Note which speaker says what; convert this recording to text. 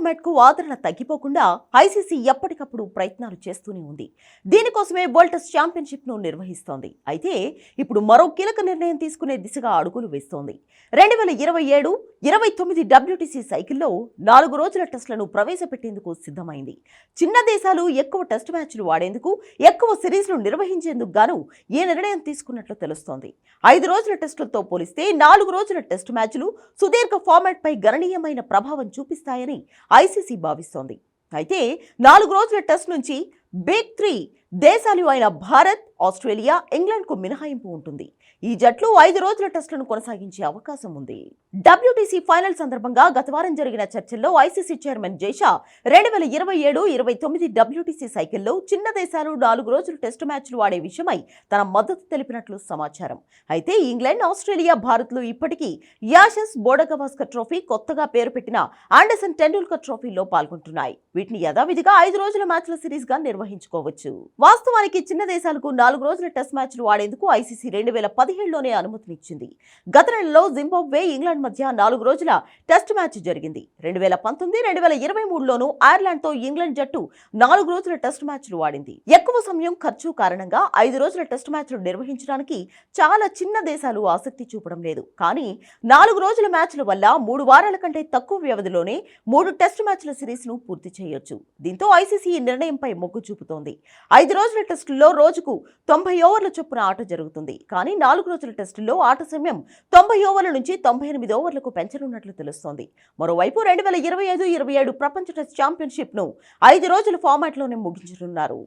Speaker 1: ఫార్మాట్కు ఆదరణ తగ్గిపోకుండా ఐసీసీ ఎప్పటికప్పుడు ప్రయత్నాలు చేస్తూనే ఉంది. దీనికోసమే వరల్డ్ టెస్ట్ ఛాంపియన్షిప్ను నిర్వహిస్తోంది. అయితే ఇప్పుడు మరో కీలక నిర్ణయం తీసుకునే దిశగా అడుగులు వేస్తోంది. 2027-29 WTC సైకిల్లో 4 రోజుల టెస్టులను ప్రవేశపెట్టేందుకు సిద్ధమైంది. చిన్న దేశాలు ఎక్కువ టెస్ట్ మ్యాచ్లు ఆడేందుకు, ఎక్కువ సిరీస్లు నిర్వహించేందుకు గాను ఈ నిర్ణయం తీసుకున్నట్లు తెలుస్తోంది. 5 రోజుల టెస్టులతో పోలిస్తే 4 రోజుల టెస్ట్ మ్యాచ్లు సుదీర్ఘ ఫార్మాట్పై గణనీయమైన ప్రభావం చూపిస్తాయని ఐసీసీ భావిస్తోంది. అయితే 4 రోజుల టెస్ట్ నుంచి బిగ్ 3 దేశాలు అయిన భారత్, ఆస్ట్రేలియా, ఇంగ్లాండ్కు మినహాయింపు ఉంటుంది. ఈ జట్లు 5 రోజుల టెస్టులను కొనసాగించే అవకాశం ఉంది. WTC ఫైనల్ సందర్భంగా గత వారం జరిగిన చర్చల్లో ఐసీసీ చైర్మన్ జైషా 2027-29 WTC సైకిల్లో చిన్న దేశాలు 4 రోజుల టెస్టు మ్యాచ్లు ఆడే విషయమై తన మద్దతు తెలిపినట్లు సమాచారం. అయితే ఇంగ్లాండ్, ఆస్ట్రేలియా, భారత్లు ఇప్పటికీ యాషెస్, బోర్డర్-గవాస్కర్ ట్రోఫీ, కొత్తగా పేరు పెట్టిన ఆండర్సన్ టెండూల్కర్ ట్రోఫీలో పాల్గొంటున్నాయి. వీటిని యథావిధిగా 5 రోజుల మ్యాచ్ల సిరీస్గా నిర్వహించుకోవచ్చు. వాస్తవానికి చిన్న దేశాలకు 4 రోజుల టెస్ట్ మ్యాచ్లు ఆడేందుకు ఐసీసీ 2017లోనే అనుమతినిచ్చింది. గత నెలలో జింబాబ్వే, ఇంగ్లాండ్ మధ్య 4 రోజుల టెస్ట్ మ్యాచ్ జరిగింది. 2019-2023లోనూ ఐర్లాండ్తో ఇంగ్లాండ్ జట్టు 4 రోజుల టెస్ట్ మ్యాచ్లు ఆడింది. ఎక్కువ సమయం, ఖర్చు కారణంగా 5 రోజుల టెస్ట్ మ్యాచ్లు నిర్వహించడానికి చాలా చిన్న దేశాలు ఆసక్తి చూపడం లేదు. కానీ 4 రోజుల మ్యాచ్ల వల్ల 3 వారాల కంటే తక్కువ వ్యవధిలోనే 3 టెస్ట్ మ్యాచ్ల సిరీస్ను పూర్తి చేయొచ్చు. దీంతో ఐసీసీ ఈ నిర్ణయంపై మొగ్గు చూపుతోంది. 5 రోజుల టెస్టుల్లో రోజుకు 90 ఓవర్ల చొప్పున ఆట జరుగుతుంది. కానీ 4 రోజుల టెస్టుల్లో ఆట సమయం 90 ఓవర్ల నుంచి 98 ఓవర్లకు పెంచనున్నట్లు తెలుస్తోంది. మరోవైపు 2025-27 ప్రపంచ టెస్ట్ ఛాంపియన్షిప్ను 5 రోజుల ఫార్మాట్లోనే ముగించనున్నారు.